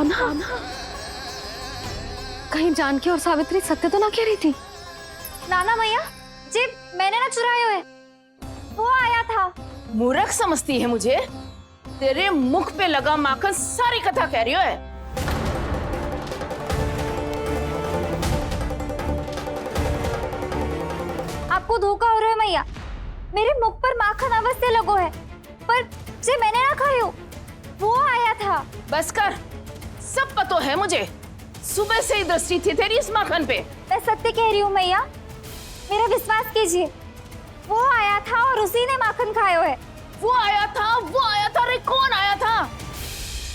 कान्हा, कहीं जानकी और सावित्री सत्य तो ना कह रही थी? नाना मैया जी, मैंने ना चुराए हुए, वो आया था। मूर्ख समझती है मुझे? तेरे मुख पे लगा माखन सारी कथा कह रही है। आपको धोखा हो रहा है मैया, मेरे मुख पर माखन अवश्य लगो है, पर जे मैंने ना खायो, वो आया था। बस कर, सब पता है मुझे। सुबह से ही दृष्टि थी तेरी इस माखन पे। मैं सत्य कह रही हूँ मैया, मेरा विश्वास कीजिए। वो आया था और उसी ने माखन खायो है। वो आया था। अरे कौन आया था?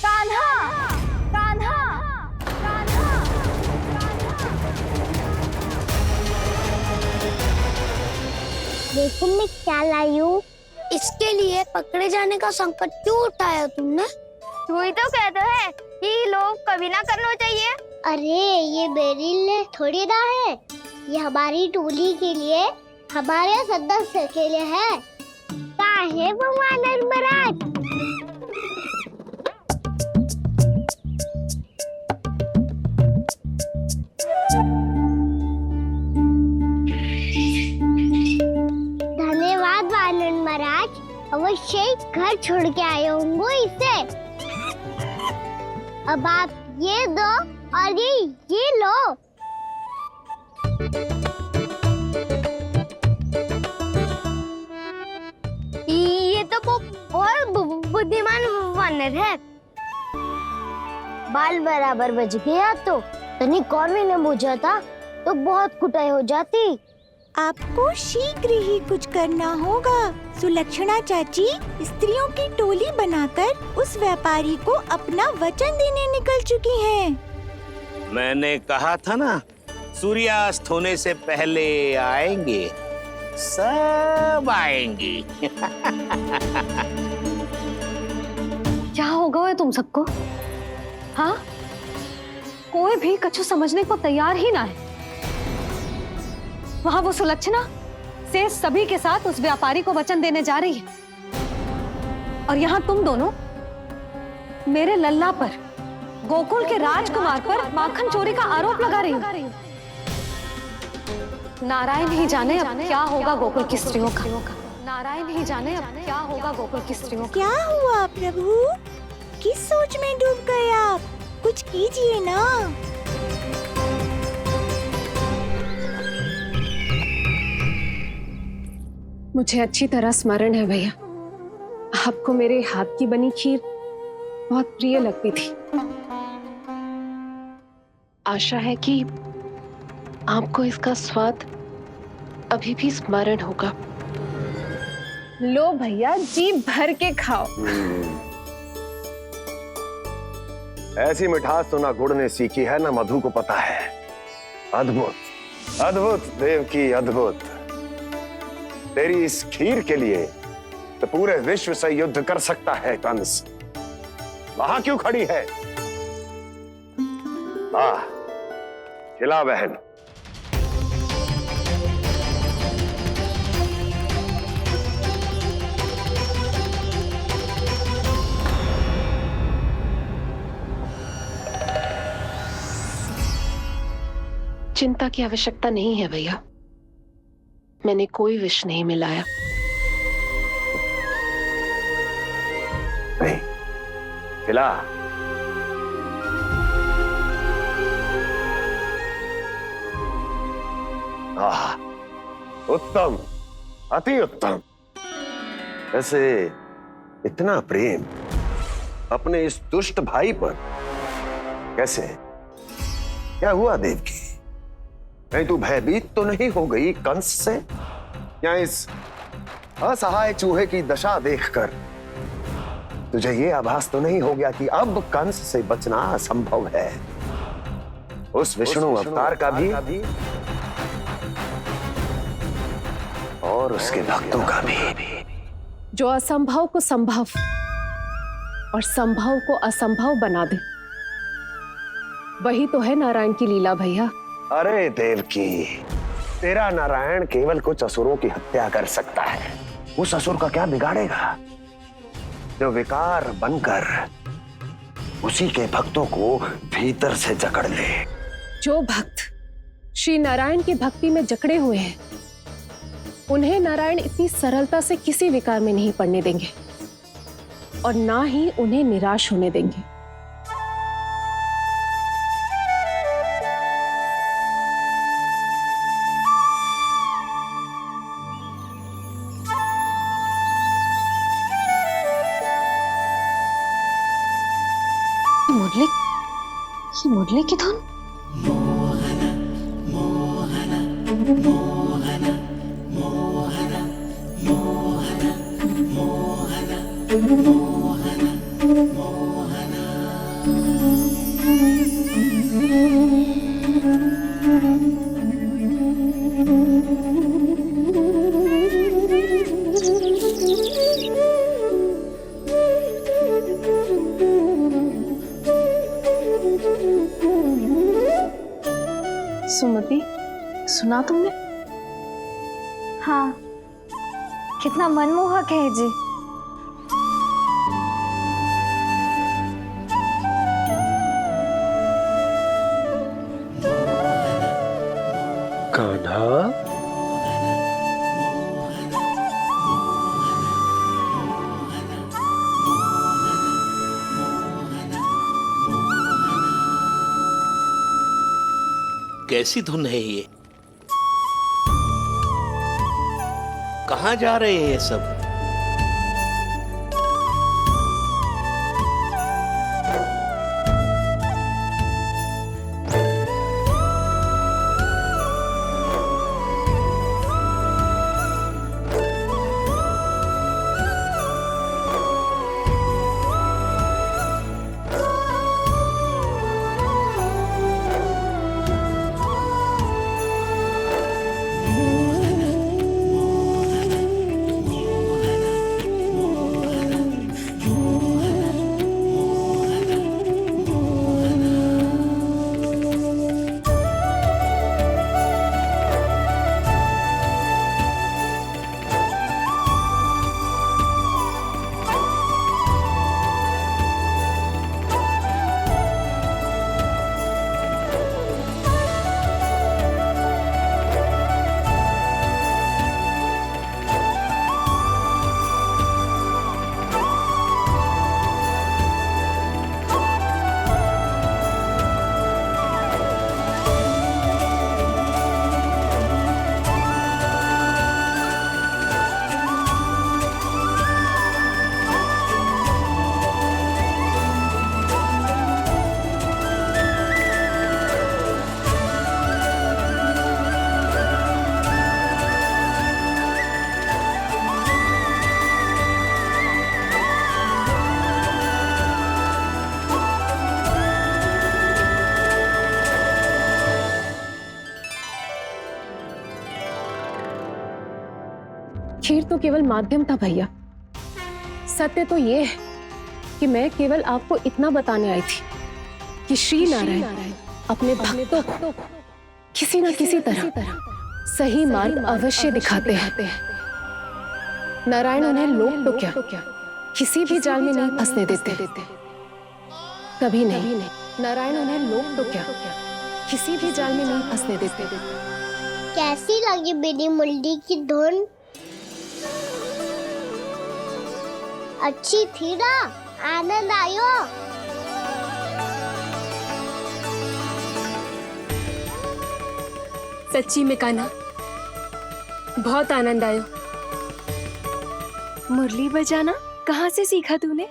कान्हा, कान्हा, कान्हा। देखो मैं क्या लाई हूँ। इसके लिए पकड़े जाने का संकट क्यों उठाया तुमने? तू ही तो कहते है कि लोग कभी ना करना चाहिए। अरे ये मेरे लिए थोड़ी ना है, ये हमारी टोली के लिए, हमारे सदस्य के लिए है। कहाँ है वो वानर महाराज? धन्यवाद वानर महाराज, अवश्य ही घर छोड़ के आए होंगे इसे। अब आप ये दो और ये लो। ये तो बहुत बुद्धिमान वानर है। बाल बराबर बज गया तो तनिक और भी न बुझा था तो बहुत कुटाई हो जाती। आपको शीघ्र ही कुछ करना होगा। सुलक्षणा चाची स्त्रियों की टोली बनाकर उस व्यापारी को अपना वचन देने निकल चुकी हैं। मैंने कहा था ना, सूर्यास्त होने से पहले आएंगे, सब आएंगी। क्या होगा है तुम सबको? हाँ, कोई भी कछु समझने को तैयार ही ना है। वहां वो सुलक्षणा से सभी के साथ उस व्यापारी को वचन देने जा रही है, और यहाँ तुम दोनों मेरे लल्ला पर, गोकुल के राजकुमार पर माखन चोरी का आरोप लगा रही हो। नारायण ही जाने अब क्या होगा गोकुल की स्त्रियों का। नारायण ही जाने अब क्या होगा गोकुल की स्त्रियों का। क्या हुआ प्रभु? किस सोच में डूब गए आप? कुछ कीजिए ना। मुझे अच्छी तरह स्मरण है भैया, आपको मेरे हाथ की बनी खीर बहुत प्रिय लगती थी। आशा है कि आपको इसका स्वाद अभी भी स्मरण होगा। लो भैया, जी भर के खाओ। ऐसी मिठास तो ना गुड़ ने सीखी है ना मधु को पता है। अद्भुत, अद्भुत देवकी, अद्भुत। तेरी इस खीर के लिए तो पूरे विश्व से युद्ध कर सकता है कंस। वहां क्यों खड़ी है? खिला बहन। चिंता की आवश्यकता नहीं है भैया, मैंने कोई विष नहीं मिलाया। नहीं, खिला। उत्तम, अति उत्तम। वैसे इतना प्रेम अपने इस दुष्ट भाई पर कैसे? क्या हुआ देवकी? कहीं तू भयभीत तो नहीं हो गई कंस से? या इस असहाय चूहे की दशा देखकर तुझे ये आभास तो नहीं हो गया कि अब कंस से बचना असंभव है? उस विष्णु अवतार का भी और उसके भक्तों का भी। जो असंभव को संभव और संभव को असंभव बना दे, वही तो है नारायण की लीला भैया। अरे देवकी, तेरा नारायण केवल कुछ असुरों की हत्या कर सकता है। उस असुर का क्या बिगाड़ेगा जो विकार बनकर उसी के भक्तों को भीतर से जकड़ ले। जो भक्त श्री नारायण की भक्ति में जकड़े हुए हैं, उन्हें नारायण इतनी सरलता से किसी विकार में नहीं पड़ने देंगे और ना ही उन्हें निराश होने देंगे। मुरली, ये मुरली की धुन। सुमति, सुना तुमने? हाँ, कितना मनमोहक है जी। कान्हा, कैसी धुन है ये? कहाँ जा रहे हैं ये सब? खीर तो केवल माध्यम था भैया। सत्य तो ये है कि मैं केवल आपको इतना बताने आई थी कि श्री नारायण अपने भक्तों को किसी न किसी तरह सही मार्ग अवश्य दिखाते हैं। नारायण उन्हें लोग तो क्या किसी भी जाल में नहीं फंसने देते, कभी नहीं। नारायण उन्हें लोग तो क्या किसी भी जाल में नहीं फंसने देते। कैसी लगी मेरी मुरली की धुन? अच्छी थी ना? आनंद आयो? सच्ची में कान्हा, बहुत आनंद आयो। मुरली बजाना कहाँ से सीखा तूने?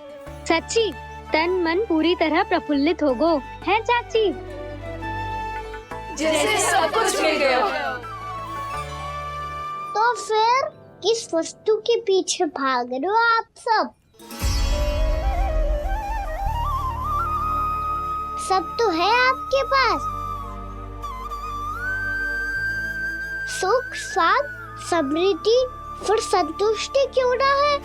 सच्ची तन मन पूरी तरह प्रफुल्लित हो गो है चाची। जैसे सब कुछ मिल गया। तो फिर किस वस्तु के पीछे भाग रहे हो आप सब? सब तो है आपके पास। सुख, स्वाद, समृद्धि, फिर संतुष्टि क्यों ना है?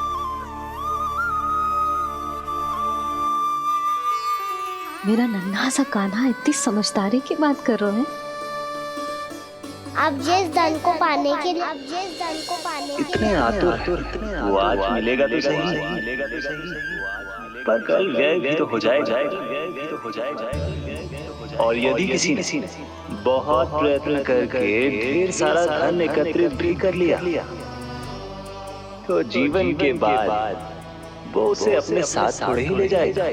मेरा नन्हा सा कान्हा इतनी समझदारी की बात कर रहे हैं। अब जिस धन को पाने के लिए इतने आतुर, वो आज मिलेगा तो सही। पर कल व्यय भी तो हो जाएगा। और यदि किसी ने बहुत प्रयत्न करके ढेर सारा धन एकत्रित भी कर लिया तो जीवन के बाद वो उसे अपने साथ थोड़े ही ले जाएगा।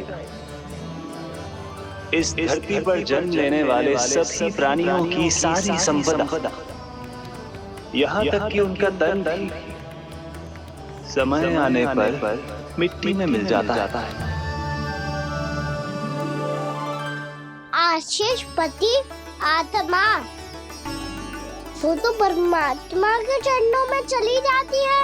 इस धरती पर जन्म लेने वाले सभी प्राणियों की सारी संपदा, यहाँ तक कि उनका तन भी समय आने पर मिट्टी में मिल जाता है। आशीष पति आत्मा वो तो परमात्मा के चरणों में चली जाती है।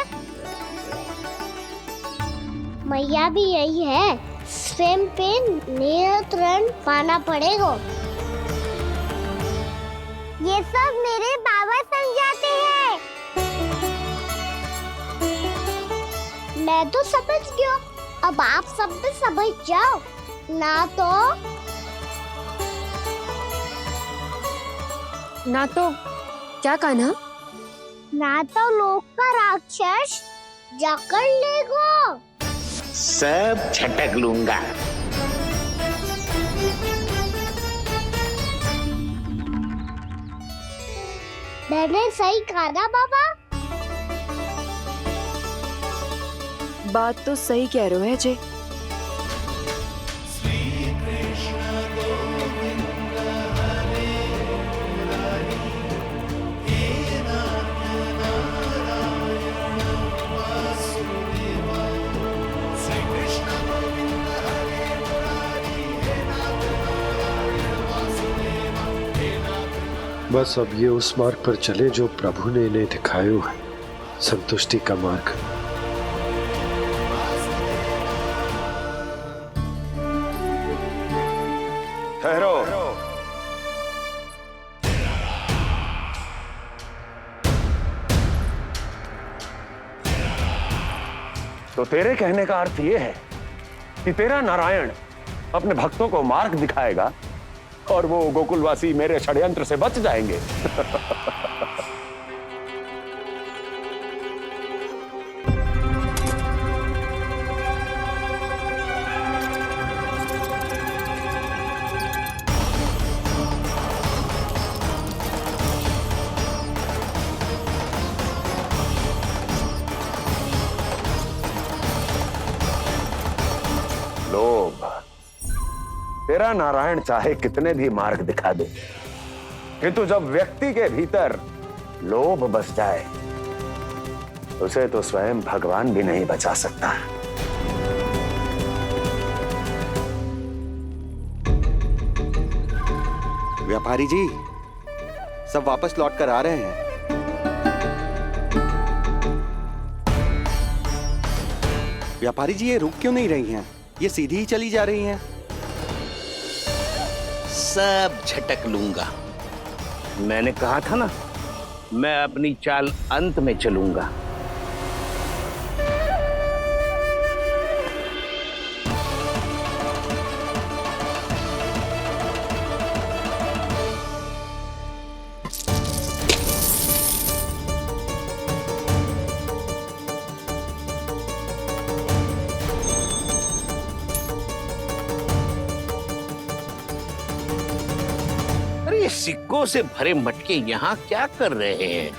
मैया भी यही है, स्वयं पे नियंत्रण पाना पड़ेगा। ये सब मेरे बाबा समझाते हैं। मैं तो समझ गया, अब आप सब भी समझ जाओ ना तो क्या कहना? ना तो लोक का राक्षस जकड़ लेगा। सब झटक लूंगा। मैंने सही कहा ना बाबा? बात तो सही कह रहे हो है जय। बस अब ये उस मार्ग पर चले जो प्रभु ने इन्हें दिखाया है, संतुष्टि का मार्ग। ठहरो। तो तेरे कहने का अर्थ यह है कि तेरा नारायण अपने भक्तों को मार्ग दिखाएगा और वो गोकुलवासी मेरे षड्यंत्र से बच जाएंगे। लोभ। तेरा नारायण चाहे कितने भी मार्ग दिखा दे, किंतु जब व्यक्ति के भीतर लोभ बस जाए उसे तो स्वयं भगवान भी नहीं बचा सकता। व्यापारी जी सब वापस लौट कर आ रहे हैं। व्यापारी जी ये रुक क्यों नहीं रही हैं? ये सीधी ही चली जा रही हैं। सब झटक लूंगा। मैंने कहा था ना, मैं अपनी चाल अंत में चलूंगा। सिक्कों से भरे मटके यहाँ क्या कर रहे हैं?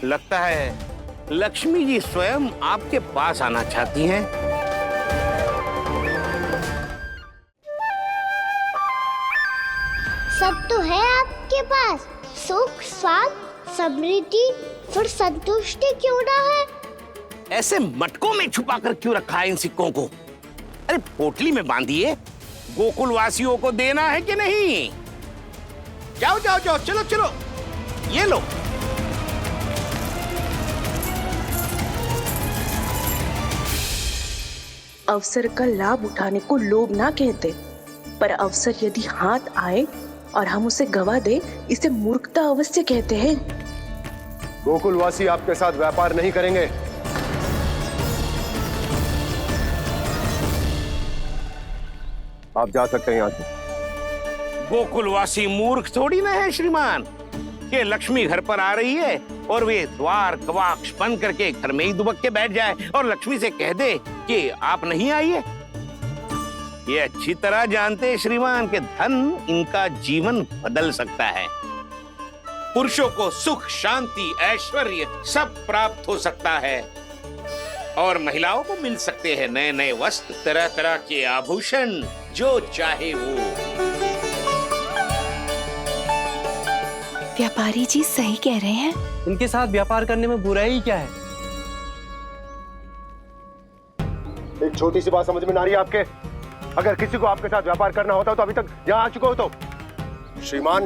लगता है लक्ष्मी जी स्वयं आपके पास आना चाहती हैं। सब तो है आपके पास, सुख, स्वाद, समृद्धि, फिर संतुष्टि क्यों ना है? ऐसे मटकों में छुपा कर क्यों रखा है इन सिक्कों को? अरे पोटली में बांधिए, गोकुलवासियों को देना है कि नहीं? जाओ जाओ जाओ, चलो चलो, ये लो। अवसर का लाभ उठाने को लोभ ना कहते, पर अवसर यदि हाथ आए और हम उसे गवा दे, इसे मूर्खता अवश्य कहते हैं। गोकुलवासी आपके साथ व्यापार नहीं करेंगे। आप जा सकते हैं यहाँ से। गोकुलवासी मूर्ख थोड़ी ना है श्रीमान कि लक्ष्मी घर पर आ रही है और वे द्वार कवाक्ष बंद करके घर में ही दुबक के बैठ जाए और लक्ष्मी से कह दे कि आप नहीं आइए। ये अच्छी तरह जानते हैं श्रीमान कि धन इनका जीवन बदल सकता है। पुरुषों को सुख, शांति, ऐश्वर्य सब प्राप्त हो सकता है और महिलाओं को मिल सकते हैं नए नए वस्त्र, तरह तरह के आभूषण, जो चाहे वो। व्यापारी जी सही कह रहे हैं। इनके साथ व्यापार करने में बुराई क्या है? एक छोटी सी बात समझ में ना रही है आपके? अगर किसी को आपके साथ व्यापार करना होता तो अभी तक यहाँ आ चुके हो। तो श्रीमान,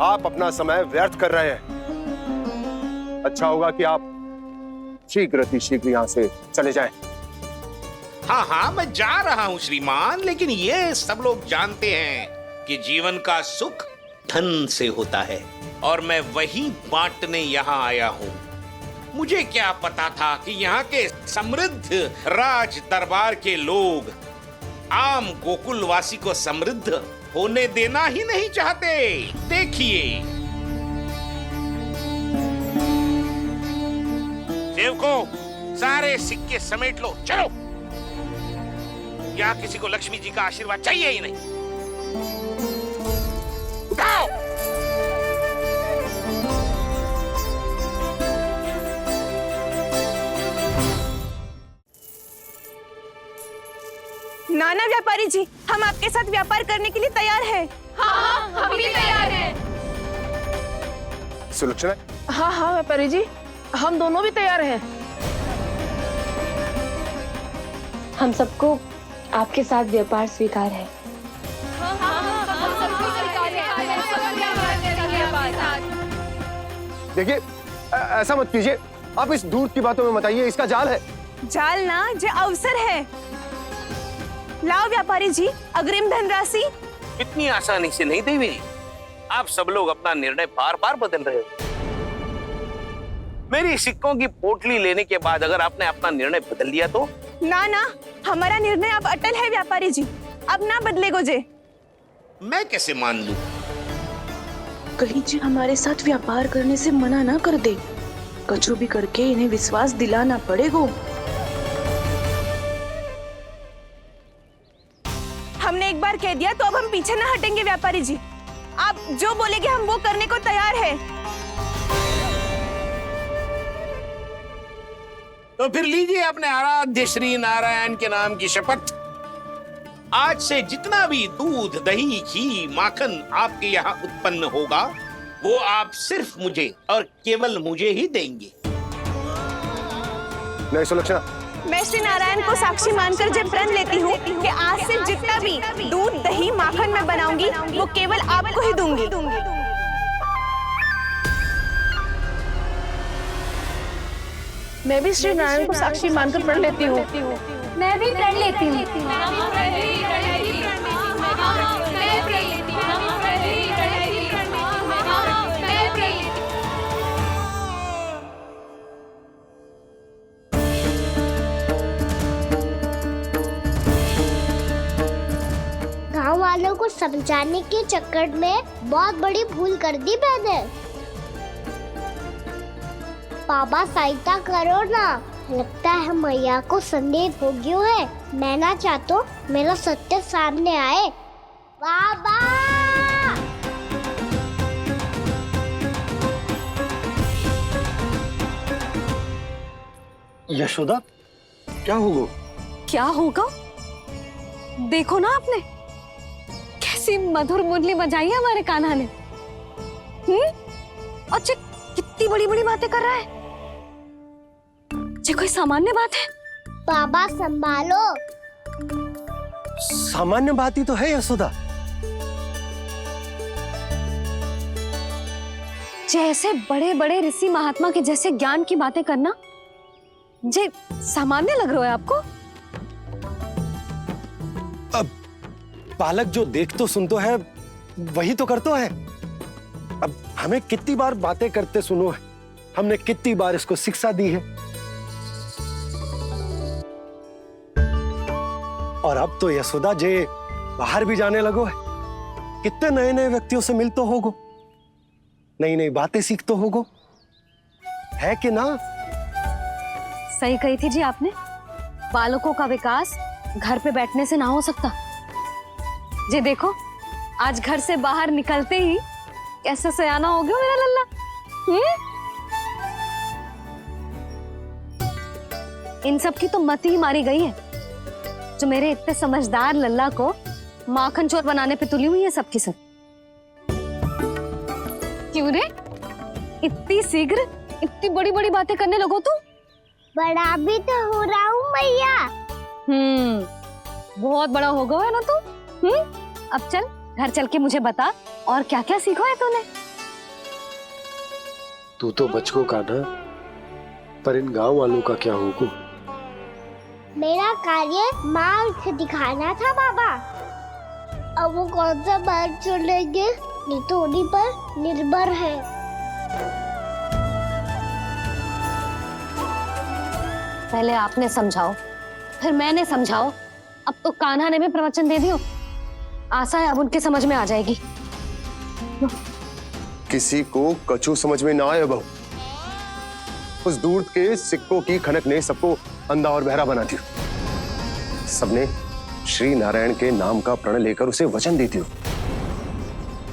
आप अपना समय व्यर्थ कर रहे हैं। अच्छा होगा कि आप शीघ्र यहाँ से चले जाएं। हाँ हाँ, मैं जा रहा हूँ श्रीमान, लेकिन ये सब लोग जानते हैं कि जीवन का सुख धन से होता है और मैं वही बांटने यहाँ आया हूँ। मुझे क्या पता था कि यहाँ के समृद्ध राज दरबार के लोग आम गोकुलवासी को समृद्ध होने देना ही नहीं चाहते। देखिए सेवकों, सारे सिक्के समेट लो, चलो। यहाँ किसी को लक्ष्मी जी का आशीर्वाद चाहिए ही नहीं। उठाओ। नाना व्यापारी जी, हम आपके साथ व्यापार करने के लिए तैयार हैं। हाँ, हम भी तैयार हैं। सुलक्षणा? हाँ हाँ व्यापारी जी, हम दोनों भी तैयार हैं। हम सबको आपके साथ व्यापार स्वीकार है। देखिए, ऐसा मत कीजिए। आप इस दूध की बातों में मत आइए, इसका जाल है। जाल ना, जे अवसर है। लाओ व्यापारी जी, अग्रिम धनराशि। इतनी आसानी से नहीं देवी। आप सब लोग अपना निर्णय बार बार बदल रहे हो। मेरी सिक्कों की पोटली लेने के बाद अगर आपने अपना निर्णय बदल लिया तो? ना ना, हमारा निर्णय अब अटल है व्यापारी जी, अब ना बदलेगो जे। मैं कैसे मान लूं? कहीं जी हमारे साथ व्यापार करने से मना ना कर दे। कचू भी करके इन्हें विश्वास दिलाना पड़ेगा। हमने एक बार कह दिया तो अब हम पीछे ना हटेंगे व्यापारी जी। आप जो बोलेंगे हम वो करने को तैयार है। तो फिर लीजिए अपने आराध्य श्री नारायण के नाम की शपथ। आज से जितना भी दूध, दही, घी, माखन आपके यहाँ उत्पन्न होगा वो आप सिर्फ मुझे और केवल मुझे ही देंगे। नहीं सुलक्षणा, मैं श्री नारायण को साक्षी मानकर जब प्रण लेती हूँ कि आज से जितना भी दूध, दही, माखन मैं बनाऊंगी वो केवल आपको ही दूंगी। मैं भी श्री नारायण को साक्षी मानकर प्रण लेती हूँ। मैं भी प्रण लेती हूँ। गांव वालों को समझाने के चक्कर में बहुत बड़ी भूल कर दी मैंने। बाबा सहायता करो ना, लगता है मैया को संदेह हो गया है। मैं ना चाहता मेरा सत्य सामने आए। बाबा! यशोदा, क्या होगा? क्या होगा? देखो ना आपने कैसी मधुर मुरली बजाई है हमारे कान्हा ने। और कितनी बड़ी बड़ी बातें कर रहा है। ये कोई सामान्य बात है? बाबा संभालो। सामान्य बात ही तो है यशोदा। जैसे बड़े बड़े ऋषि महात्मा के जैसे ज्ञान की बातें करना जे सामान्य लग रहा है आपको? अब बालक जो देख तो सुन तो है वही तो कर तो है। अब हमें कितनी बार बातें करते सुनो है, हमने कितनी बार इसको शिक्षा दी है। और अब तो यशोदा जे बाहर भी जाने लगो है। कितने नए नए व्यक्तियों से मिल तो होगो, नई नई बातें सीख तो होगो, है कि ना? सही कही थी जी आपने। बालकों का विकास घर पे बैठने से ना हो सकता। जी देखो, आज घर से बाहर निकलते ही कैसे सयाना हो गया मेरा लल्ला। इन सब की तो मत ही मारी गई है, जो मेरे इतने समझदार लल्ला को माखन चोर बनाने पे तुली हुई है सबकी सब। क्यों रे, इतनी शीघ्र इतनी बड़ी बड़ी बातें करने लगो तू? बड़ा भी तो हो रहा हूँ मैया। बहुत बड़ा हो गया है ना तू। अब चल घर चल के मुझे बता और क्या क्या सीखा है तूने। तू तो बचको का ना, पर इन गांव वालों का क्या होगा? मेरा कार्य माँ से दिखाना था बाबा। अब वो कौन सा बात चलेंगे, ये तो उन्हीं पर निर्भर है। पहले आपने समझाओ, फिर मैंने समझाओ, अब तो कान्हा ने भी प्रवचन दे दियो। आशा है अब उनके समझ में आ जाएगी। किसी को कछु समझ में ना आए बहू। उस दूध के सिक्कों की खनक ने सबको अंधा और बहरा बना दिया। सबने श्री नारायण के नाम का प्रण लेकर उसे वचन देती हो।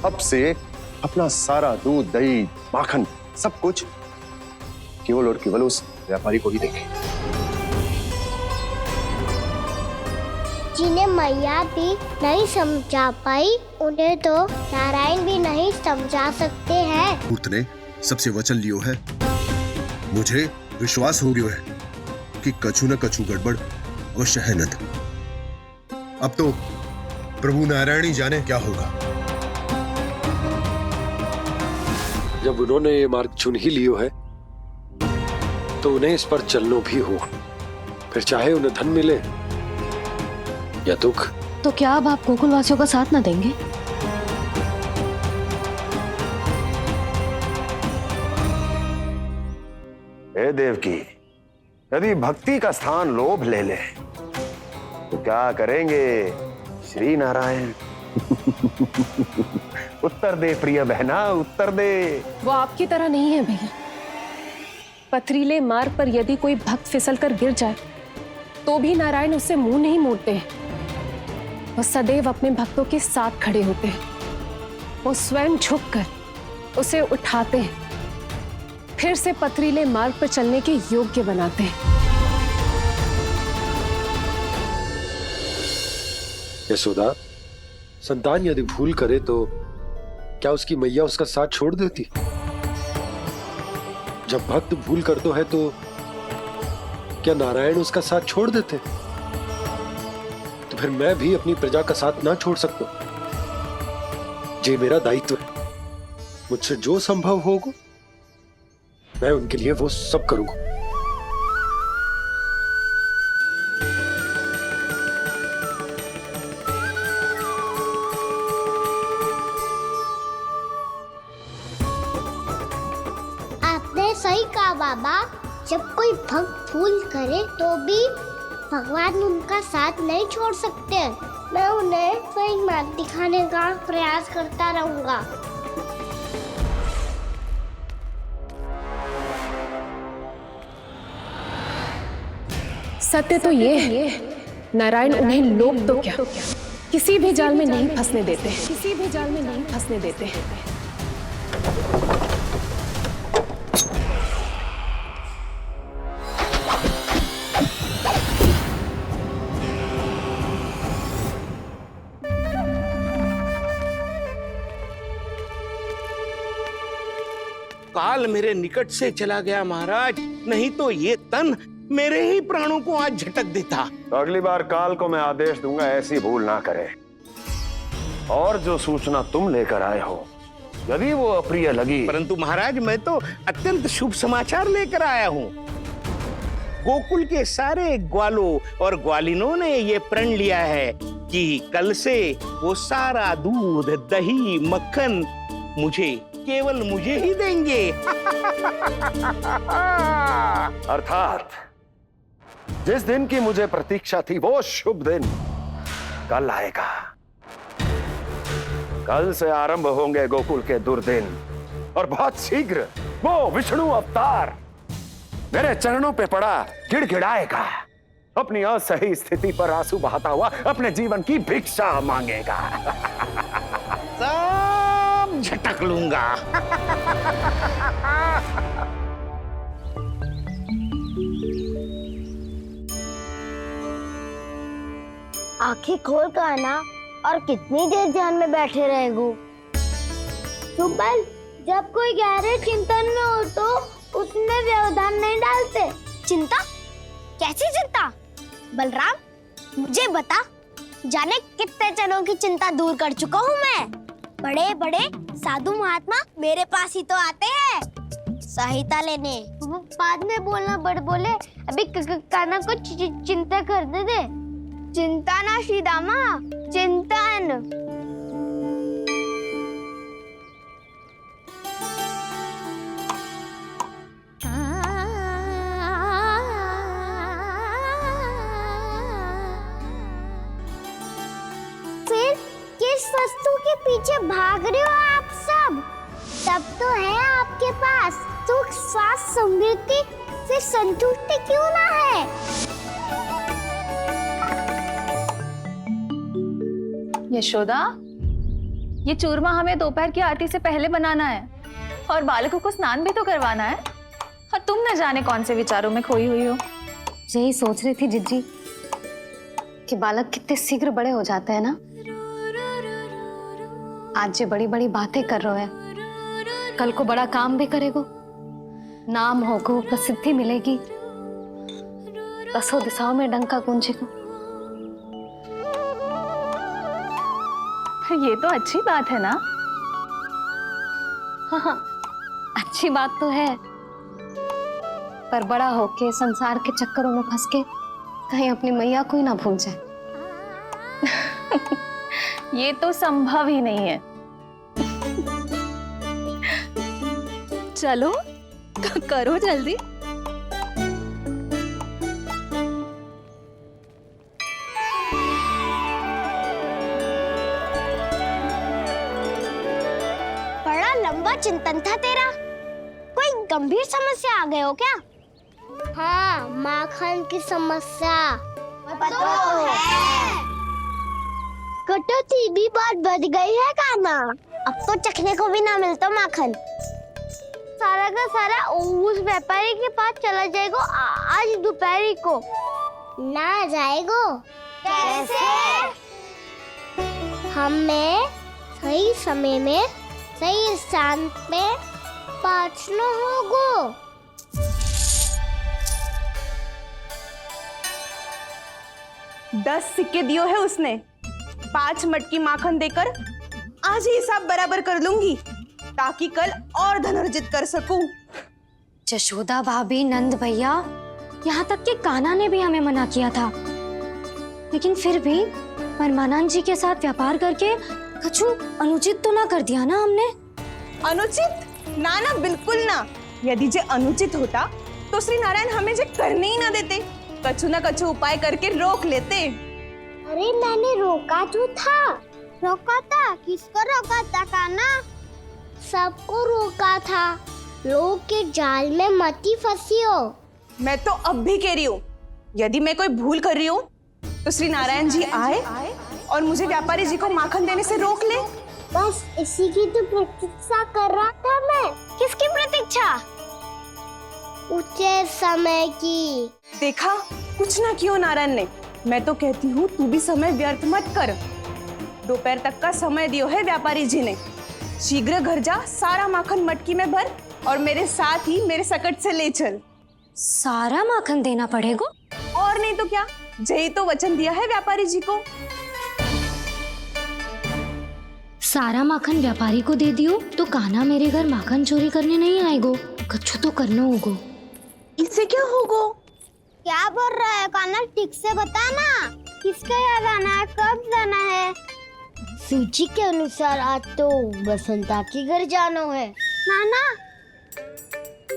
अब से अपना सारा दूध, दही, माखन सब कुछ केवल और केवल उस व्यापारी को ही देंगे। जिन्हें मैया भी नहीं समझा पाई, उन्हें तो नारायण भी नहीं समझा सकते हैं। मूर्त ने सबसे वचन लियो है। मुझे विश्वास हो गयो है कि कछु न कछु गड़बड़ अवश्य है नंद। अब तो प्रभु नारायण ही जाने क्या होगा। जब उन्होंने ये मार्ग चुन ही लियो है, तो उन्हें इस पर चलना भी हो, फिर चाहे उन्हें धन मिले या दुख। तो क्या अब आप गोकुल वासियों का साथ ना देंगे? हे देवकी, यदि भक्ति का स्थान लोभ ले ले तो क्या करेंगे श्री नारायण? उत्तर दे प्रिय बहना, उत्तर दे। वो आपकी तरह नहीं है भैया। पथरीले मार्ग पर यदि कोई भक्त फिसलकर गिर जाए तो भी नारायण उससे मुंह नहीं मोड़ते हैं। वो सदैव अपने भक्तों के साथ खड़े होते हैं। वो स्वयं झुककर उसे उठाते हैं, फिर से पथरीले मार्ग पर चलने के योग्य बनाते हैं। यशोदा, संतान यदि भूल करे तो क्या उसकी मैया उसका साथ छोड़ देती? जब भक्त भूल करता है तो क्या नारायण उसका साथ छोड़ देते? तो फिर मैं भी अपनी प्रजा का साथ ना छोड़ सकता। ये मेरा दायित्व है। मुझसे जो संभव होगा मैं उनके लिए वो सब करूंगा। आपने सही कहा बाबा। जब कोई भक्त भूल करे तो भी भगवान उनका साथ नहीं छोड़ सकते। मैं उन्हें सही मार्ग दिखाने का प्रयास करता रहूंगा। सत्य तो ये है, नारायण उन्हें लोभ तो क्या किसी भी जाल में नहीं फंसने देते, किसी भी जाल में नहीं फंसने देते। काल मेरे निकट से चला गया महाराज, नहीं तो ये तन मेरे ही प्राणों को आज झटक देता। तो अगली बार काल को मैं आदेश दूंगा ऐसी भूल ना करे। और जो सूचना तुम लेकर आए हो यदि वो अप्रिय लगी, परंतु महाराज मैं तो अत्यंत शुभ समाचार लेकर आया हूँ। गोकुल के सारे ग्वालों और ग्वालिनों ने ये प्रण लिया है कि कल से वो सारा दूध, दही, मक्खन मुझे, केवल मुझे ही देंगे। अर्थात जिस दिन की मुझे प्रतीक्षा थी वो शुभ दिन कल आएगा। कल से आरंभ होंगे गोकुल के दुर्दिन और बहुत शीघ्र वो विष्णु अवतार मेरे चरणों पे पड़ा गिड़गिड़ाएगा, अपनी असही स्थिति पर आंसू बहाता हुआ अपने जीवन की भिक्षा मांगेगा। सब झटक लूंगा। आंखें खोल कर आना और कितनी देर ध्यान में बैठे रहेगो? सुबह जब कोई गहरे चिंतन में हो तो उसमें व्यवधान नहीं डालते। चिंता? कैसी चिंता? बलराम मुझे बता, जाने कितने जनों की चिंता दूर कर चुका हूँ मैं। बड़े बड़े साधु महात्मा मेरे पास ही तो आते हैं सहायता लेने। बाद में बोलना बड़ बोले, अभी काना को चिंता करने दे। चिंता ना श्रीदामा, चिंतन। फिर किस वस्तु के पीछे भाग रहे हो आप सब? सब तो है आपके पास, सुख स्वास्थ्य समृद्धि से संतुष्टि क्यों ना है? यशोदा, ये चूरमा हमें दोपहर की आरती से पहले बनाना है और बालकों को स्नान भी तो करवाना है, और तुम न जाने कौन से विचारों में खोई हुई हो। यही सोच रही थी जिज्जी कि बालक कितने शीघ्र बड़े हो जाते हैं ना। आज ये बड़ी बड़ी बातें कर रहे हैं, कल को बड़ा काम भी करेगो, नाम होगो, प्रसिद्धि मिलेगी, दसों दिशाओं में डंका गूंजेगा। ये तो अच्छी बात है ना? हाँ, अच्छी बात तो है, पर बड़ा होके संसार के चक्करों में फंस के कहीं अपनी मैया को ही ना भूल जाए। ये तो संभव ही नहीं है। चलो करो जल्दी। बड़ा लंबा चिंतन था तेरा, कोई गंभीर समस्या आ गए हो क्या? हाँ, माखन की समस्या तो है। कटौती भी बहुत बढ़ गई है काना, अब तो चखने को भी ना मिलता माखन। सारा का सारा उस व्यापारी के पास चला जाएगा आज दोपहर को। ना जाएगो? कैसे? हमें सही समय में सही स्थान पे पहुंचना होगा। 10 सिक्के दियो है उसने, 5 मटकी माखन देकर आज ही हिसाब बराबर कर लूंगी ताकि कल और धन अर्जित कर सकूं। यशोदा भाभी, नंद भैया, यहाँ तक कि कान्हा ने भी हमें मना किया था, लेकिन फिर भी परमानंद जी के साथ व्यापार करके कछु अनुचित तो ना कर दिया ना हमने? अनुचित? ना ना, बिल्कुल ना। यदि जे अनुचित होता तो श्री नारायण हमें जे करने ही ना देते, कछु ना कछु उपाय करके रोक लेते। अरे मैंने रोका तो था। रोका था? किसको रोका था कान्हा? सबको रोका था। लोग के जाल में मत ही फंसी हो। मैं तो अब भी कह रही हूँ, यदि मैं कोई भूल कर रही हूँ तो श्री नारायण जी आए और मुझे व्यापारी जी को माखन देने से रोक ले। बस इसी की तो प्रतीक्षा कर रहा था मैं। किसकी प्रतीक्षा? उचित समय की। देखा, कुछ ना किया नारायण ने। मैं तो कहती हूँ तू भी समय व्यर्थ मत कर। दोपहर तक का समय दियो है व्यापारी जी ने। शीघ्र घर जा, सारा माखन मटकी में भर और मेरे साथ ही मेरे सकट से ले चल। सारा माखन देना पड़ेगा? और नहीं तो क्या, यही तो वचन दिया है व्यापारी जी को। सारा माखन व्यापारी को दे दियो तो कान्हा मेरे घर माखन चोरी करने नहीं आएगो, कछु तो करना होगो। इससे क्या होगो? क्या बोल रहा है कान्हा, ठीक से बता ना। किसका यहाँ जाना है, कब जाना है? सूची के अनुसार आज तो बसंता के घर जाना है। नाना,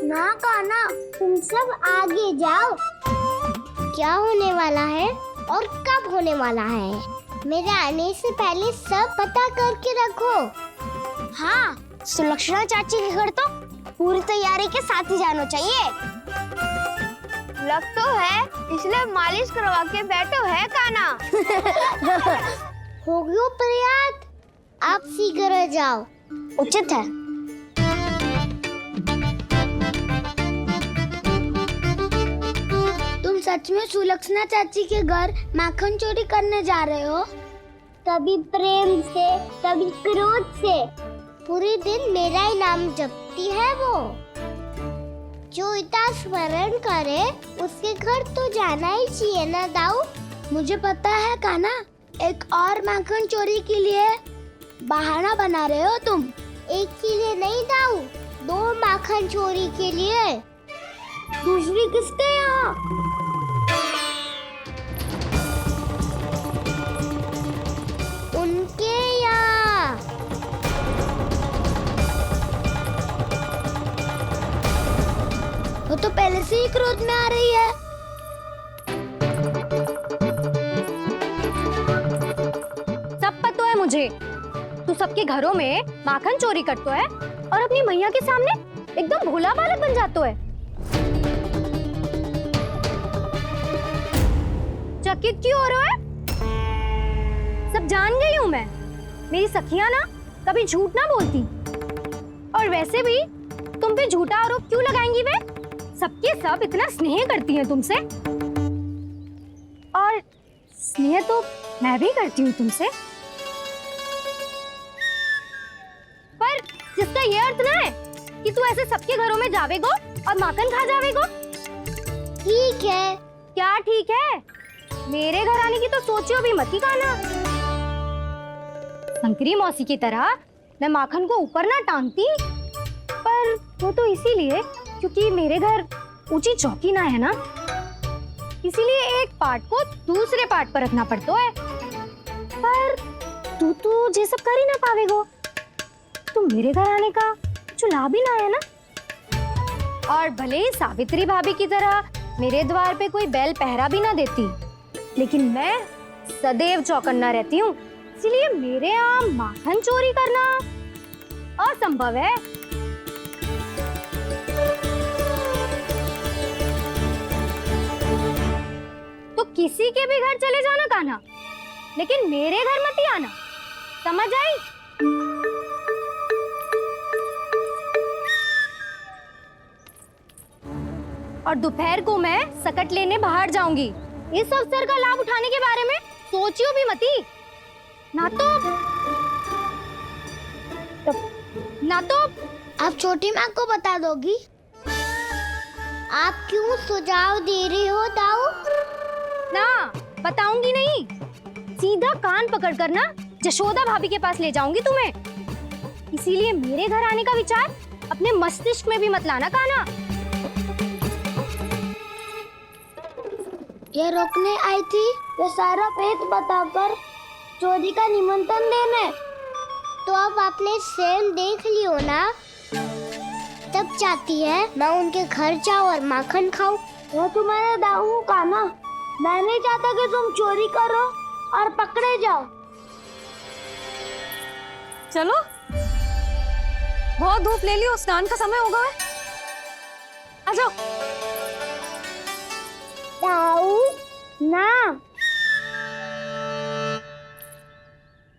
ना कान्हा, तुम सब आगे जाओ। क्या होने वाला है और कब होने वाला है? मेरे आने से पहले सब पता करके रखो। हाँ, सुलक्षणा चाची के घर तो पूरी तैयारी के साथ ही जाना चाहिए। लग तो है, इसलिए मालिश करवा के बैठो है काना। हो गयो प्रयास, आप शीघ्र जाओ, उचित है। तुम सच में सुलक्षणा चाची के घर माखन चोरी करने जा रहे हो? कभी प्रेम से, कभी क्रोध से, पूरे दिन मेरा ही नाम जपती है वो। जो इतना स्मरण करे उसके घर तो जाना ही चाहिए ना दाऊ। मुझे पता है काना, एक और माखन चोरी के लिए बहाना बना रहे हो तुम। एक के लिए नहीं दाऊ, 2 माखन चोरी के लिए। दूसरी किसके यहाँ? उनके यहाँ। वो तो पहले से ही क्रोध में आ रही है। सब पता है मुझे, तू सबके घरों में माखन चोरी करतो है और अपनी मैया के सामने एकदम भोला बालक बन जातो है। चकित क्यों हो रहा है? सब जान गई हूँ मैं, मेरी सखियां ना कभी झूठ ना बोलती। और वैसे भी तुम पे झूठा आरोप क्यों लगाएंगी वे? सबके सब इतना स्नेह करती हैं तुमसे, और स्नेह तो मैं भी करती हूँ तुमसे। पर जिसका ये अर्थ ना है कि तू ऐसे सबके घरों में जावेगो और माखन खा जावेगो। ठीक है। क्या ठीक है? मेरे घर आने की तो सोचियो भी मत ही काना। शंकरी मौसी की तरह मैं माखन को ऊपर ना टांगती, पर वो तो इसीलिए क्योंकि मेरे घर ऊंची चौकी ना है ना, इसीलिए एक पार्ट को दूसरे पार्ट पर रखना पड़ता है। पर तू तो ये सब कर ही ना पावेगो, तो मेरे घर आने का कुछ लाभ ही ना है ना। और भले ही सावित्री भाभी की तरह मेरे द्वार पे कोई बैल पहरा भी ना देती, लेकिन मैं सदैव चौकन्ना रहती हूँ, इसलिए मेरे यहाँ माखन चोरी करना असंभव है। तो किसी के भी घर चले जाना कान्हा, लेकिन मेरे घर मत ही आना, समझ आई? और दोपहर को मैं सकट लेने बाहर जाऊंगी। इस अवसर का लाभ उठाने के बारे में सोचियो भी मती, ना तो आप छोटी माँ को बता दोगी? आप क्यों सुझाव दे रही हो दाऊ? ना, बताऊंगी नहीं। सीधा कान पकड़ कर ना जशोदा भाभी के पास ले जाऊंगी तुम्हें। इसीलिए मेरे घर आने का विचार अपने मस्तिष्क में भी मत लाना कान्हा। ये रोकने आई थी ये सारा पेट बताकर चोरी का निमंत्रण देने। तो अब आपने स्वयं देख लियो ना, तब चाहती है मैं उनके घर जाऊं और माखन खाऊं। वो तुम्हारा दाऊ का ना, मैं नहीं चाहता कि तुम चोरी करो और पकड़े जाओ। चलो, बहुत धूप ले लियो, स्नान का समय होगा है। आ जाओ। दाऊ ना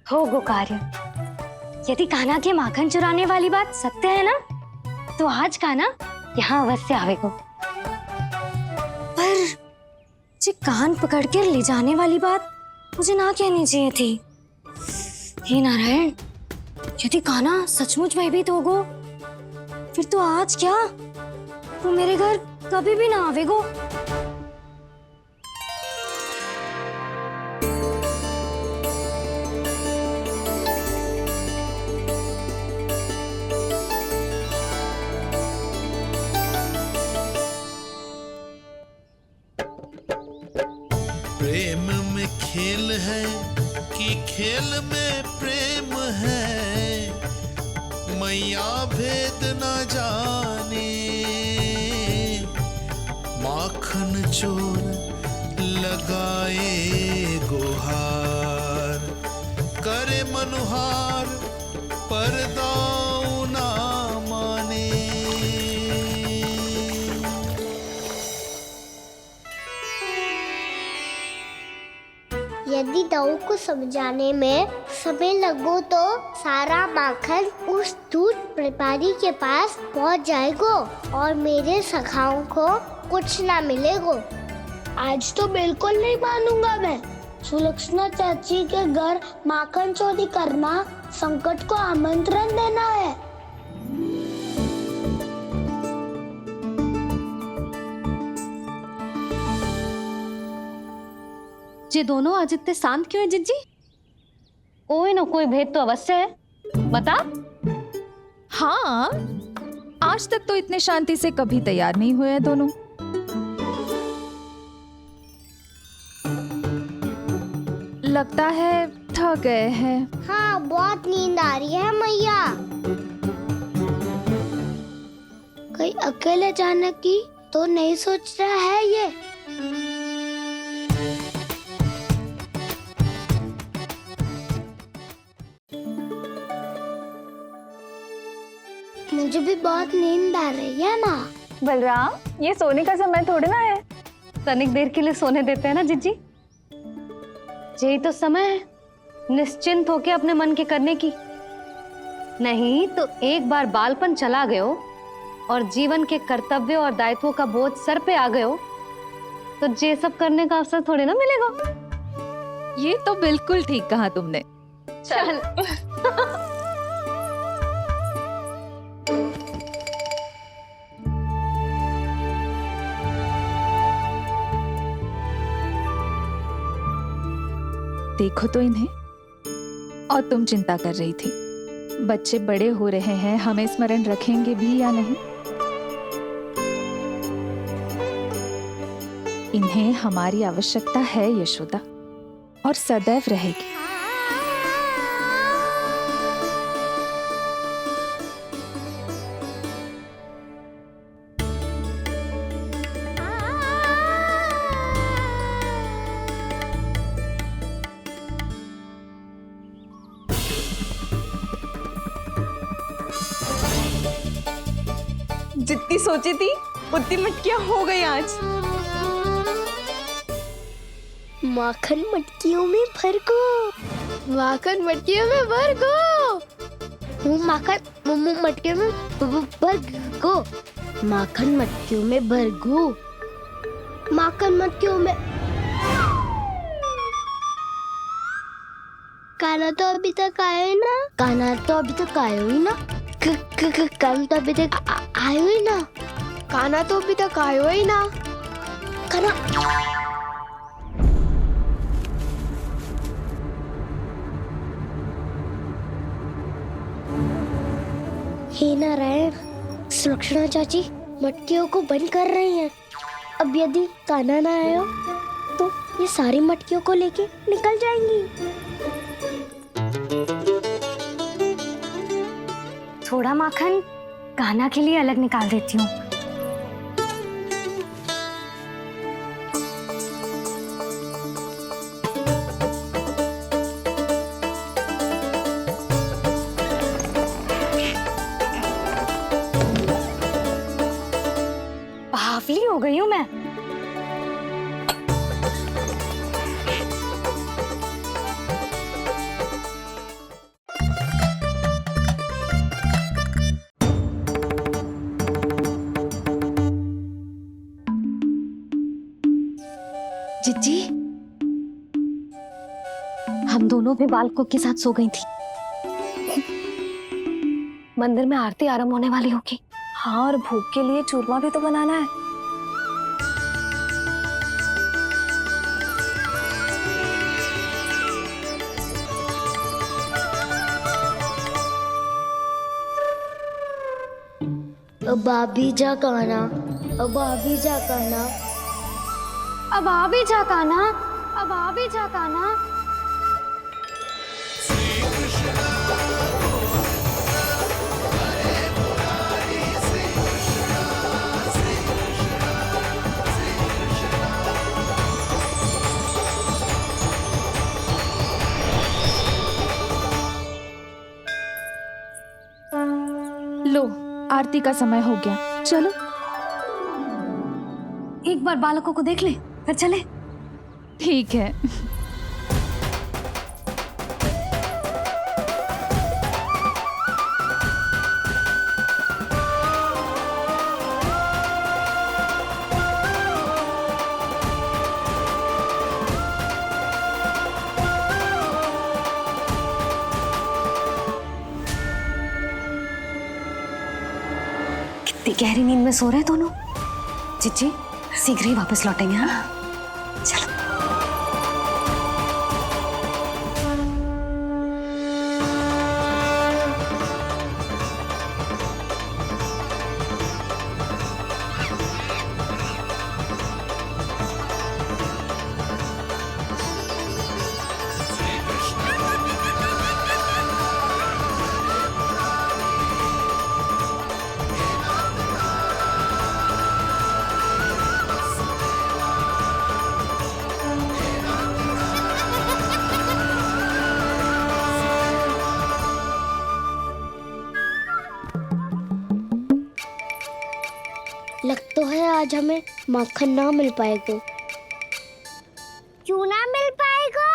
हो गो कार्य। यदि कान्हा के माखन चुराने वाली बात सत्य है ना, तो आज कान्हा यहाँ अवश्य आवेगो। पर जी कान पकड़ कर ले जाने वाली बात मुझे ना कहनी चाहिए थी। हे नारायण, यदि कान्हा सचमुच भयभीत होगो, फिर तो आज क्या, वो मेरे घर कभी भी ना आवेगो। प्रेम में खेल है कि खेल में प्रेम है, मैया भेद न जाने। माखन चोर लगाए गुहार, गुहार पर दाऊ ना माने। यदि दाऊ को समझाने में समय लगो तो सारा माखन उस दूध व्यापारी के पास पहुंच जाएगा और मेरे सखाओं को कुछ ना मिलेगा। आज तो बिल्कुल नहीं मानूंगा मैं। सुलक्षणा चाची के घर माखन चोरी करना संकट को आमंत्रण देना है। ये दोनों आज इतने शांत क्यों है जिज्जी? कोई ना कोई भेद तो अवश्य है, बता। हाँ, आज तक तो इतने शांति से कभी तैयार नहीं हुए हैं दोनों। लगता है थक गए हैं। हाँ, बहुत नींद आ रही है मैया। कहीं अकेले जाने की तो नहीं सोच रहा है ये? मुझे भी बहुत नींद आ रही है ना। बलराम, ये सोने का समय थोड़ी ना है। तनिक देर के लिए सोने देते हैं ना जिज्जी। यही तो समय है निश्चिंत होके अपने मन के करने की। नहीं तो एक बार बालपन चला गयो और जीवन के कर्तव्यों और दायित्वों का बोझ सर पे आ गयो तो ये सब करने का अवसर थोड़ी ना मिलेगा। ये तो बिल्कुल ठीक कहा तुमने। चल। देखो तो इन्हें। और तुम चिंता कर रही थी बच्चे बड़े हो रहे हैं, हमें स्मरण रखेंगे भी या नहीं। इन्हें हमारी आवश्यकता है यशोदा, और सदैव रहेगी। जितनी सोची थी उतनी मटकियां हो गई आज। माखन मटकियों में भर को। माखन मटकियों में भर को। माखन मटकियों में भर को। माखन मटकियों में भर को। माखन मटकियों में। काना तो अभी तक आया ही ना। काना तो अभी तक आया ही ना। काना तो अभी तक आयो ही ना। काना तो अभी तक आयो ही ना। काना। हे नारायण, सुलक्षणा चाची मटकियों को बंद कर रही हैं। अब यदि काना ना आया तो ये सारी मटकियों को लेके निकल जाएंगी। थोड़ा माखन कान्हा के लिए अलग निकाल देती हूँ। बावली हो गई हूँ मैं। जिज्जी, हम दोनों भी बालकों के साथ सो गई थी। मंदिर में आरती आरंभ होने वाली होगी। हाँ, और भूख के लिए चूरमा भी तो बनाना है। अब भाभी जा काना। अब भाभी जा काना। अब आ भी जा कान्हा। अब आ भी जा कान्हा। आरती का समय हो गया, चलो। एक बार बालकों को देख ले, फिर चले। ठीक है। कितनी गहरी नींद में सो रहे दोनों। जीजी शीघ्र ही वापस लौटेंगे। हाँ चलो। लग तो है आज हमें माखन ना मिल पाएगा। क्यों ना मिल पाएगा?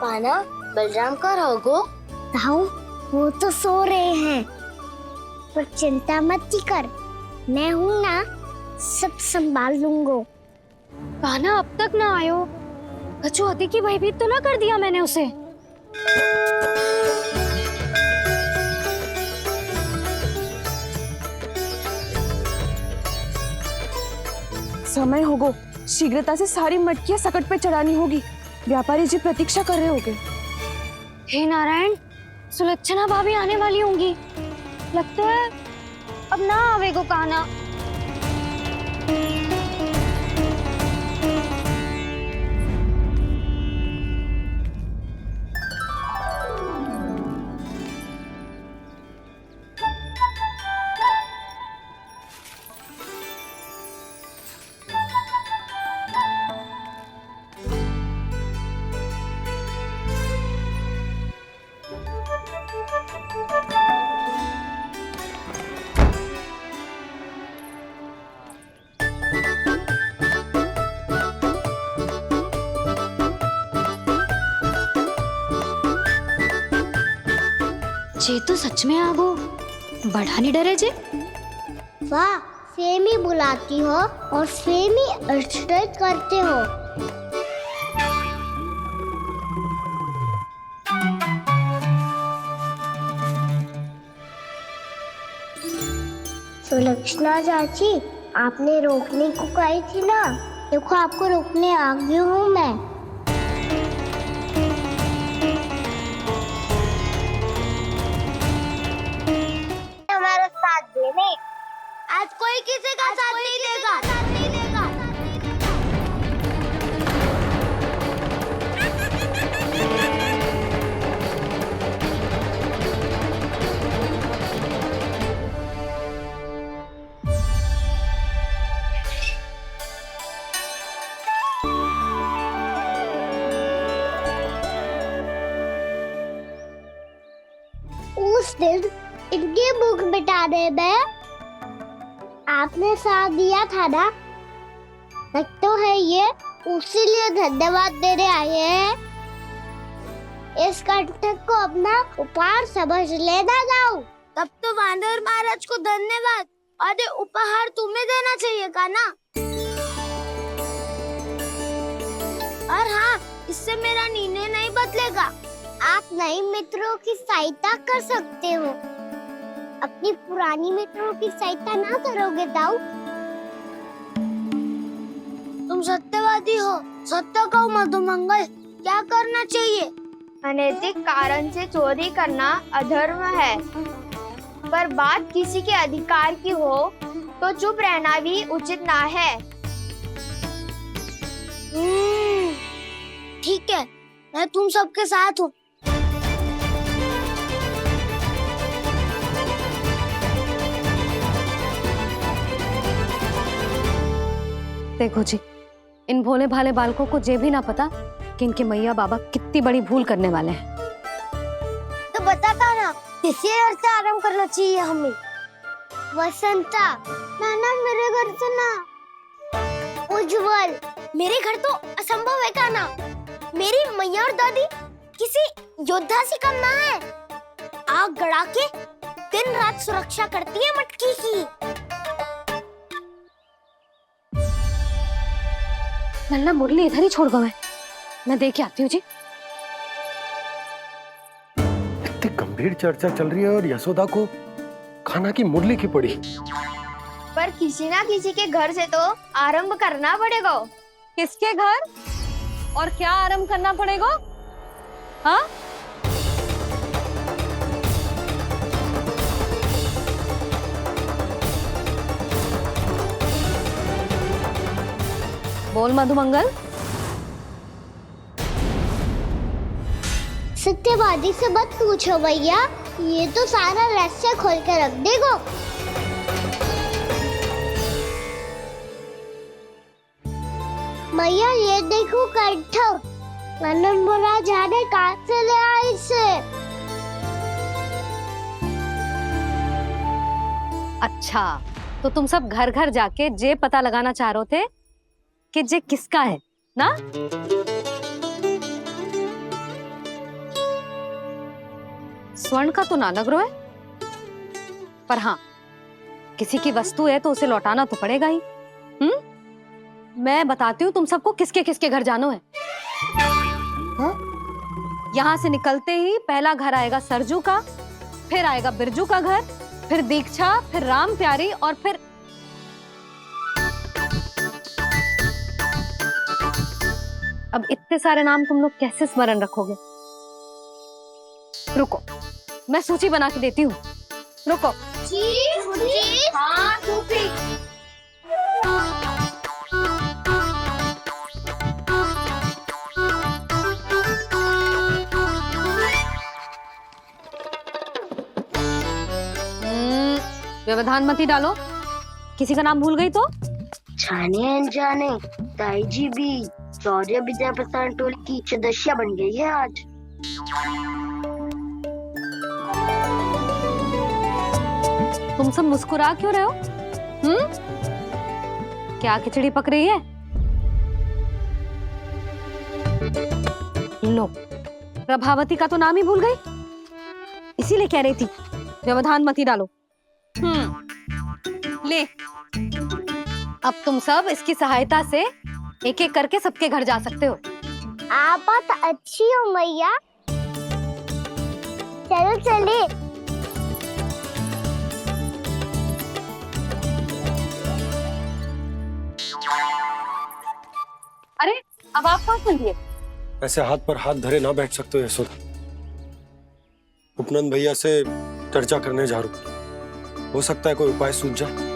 कान्हा, बलराम का रहोगो? ताऊ, वो तो सो रहे हैं, पर चिंता मत कर, मैं हूँ ना, सब संभाल लूंगा। कान्हा अब तक ना आयो, कछु हाथी की भयभीत तो ना कर दिया मैंने उसे? समय होगो, शीघ्रता से सारी मटकियां सकट पे चढ़ानी होगी। व्यापारी जी प्रतीक्षा कर रहे होंगे। हे नारायण, सुलक्षणा भाभी आने वाली होंगी। लगता है अब ना आवेगो कान्हा। जे तो सच में आगो, बड़ा नहीं डरे जे। वाह, सेम ही बुलाती हो और सेम ही अर्चना करते हो। सुलक्षणा चाची, आपने रोकने को कही थी ना, देखो आपको रोकने आ गई हूँ मैं। हमारा साथ देने आज कोई किसी का साथ नहीं देगा। उस दिन इनकी भूख मिटाने में आपने साथ दिया था ना, लग तो है ये उसी लिए धन्यवाद देने आए हैं। इस कंटक को अपना उपहार समझ लेना जाओ। तब तो वानर महाराज को धन्यवाद और ये उपहार तुम्हें देना चाहिए कान्हा। और हाँ, इससे मेरा निर्णय नहीं बदलेगा। आप नए मित्रों की सहायता कर सकते हो, अपनी पुरानी मित्रों की सहायता ना करोगे ताऊ। तुम सत्यवादी हो, सत्य कहो मधुमंगल, क्या करना चाहिए? अनैतिक कारण से चोरी करना अधर्म है, पर बात किसी के अधिकार की हो तो चुप रहना भी उचित ना है। ठीक है, मैं तुम सबके साथ हूँ। देखो जी, इन भोले भाले बालकों को ये भी ना पता कि इनके मैया बाबा कितनी बड़ी भूल करने वाले हैं। तो बता ना, किसी घर से आराम करना चाहिए हमें? वसंता, नाना मेरे घर से ना। उज्जवल, मेरे घर तो असंभव है काना। मेरी मैया और दादी किसी योद्धा से कम ना है। आग गड़ा के दिन रात सुरक्षा करती है मटकी की। नन्ना मुरली इधर ही छोड़ गए, मैं देख के आती हूँ जी। इतनी गंभीर चर्चा चल रही है और यशोदा को खाना की मुरली की पड़ी। पर किसी ना किसी के घर से तो आरंभ करना पड़ेगा। किसके घर और क्या आरंभ करना पड़ेगा? हाँ, बोल मधुमंगल। सत्यवादी से मत पूछो भैया, ये तो सारा रहस्य खोल के रख देगा। मैया ये देखो कंठ, नंदन बोला जाने कहाँ से ले आए इसे। अच्छा, तो तुम सब घर घर जाके जे पता लगाना चाह रहे थे कि जे किसका है ना? स्वर्ण का तो ना लग रहा है, पर हाँ, किसी की वस्तु है तो उसे लौटाना तो पड़ेगा ही। मैं बताती हूँ तुम सबको किसके किसके घर जाना है। यहाँ से निकलते ही पहला घर आएगा सरजू का, फिर आएगा बिरजू का घर, फिर दीक्षा, फिर राम प्यारी और फिर अब इतने सारे नाम तुम लोग कैसे स्मरण रखोगे? रुको, मैं सूची बना के देती हूँ। रुको। व्यवधान मत ही डालो, किसी का नाम भूल गई तो? जाने अनजाने ताई जी भी शौर्य विद्या प्रसारण टोली की सदस्य बन गई है आज। तुम सब मुस्कुरा क्यों रहे हो? क्या खिचड़ी पक रही है? लो, प्रभावती का तो नाम ही भूल गई, इसीलिए कह रही थी व्यवधान मत ही डालो। ले, अब तुम सब इसकी सहायता से एक एक करके सबके घर जा सकते हो। आप तो अच्छी हो मैया, चलो चले। अरे अब आप कहाँ चलिए? ऐसे हाथ पर हाथ धरे ना बैठ सकते हो यशोदा। उपनंद भैया से चर्चा करने जा रहा हूं, हो सकता है कोई उपाय सूझ जाए।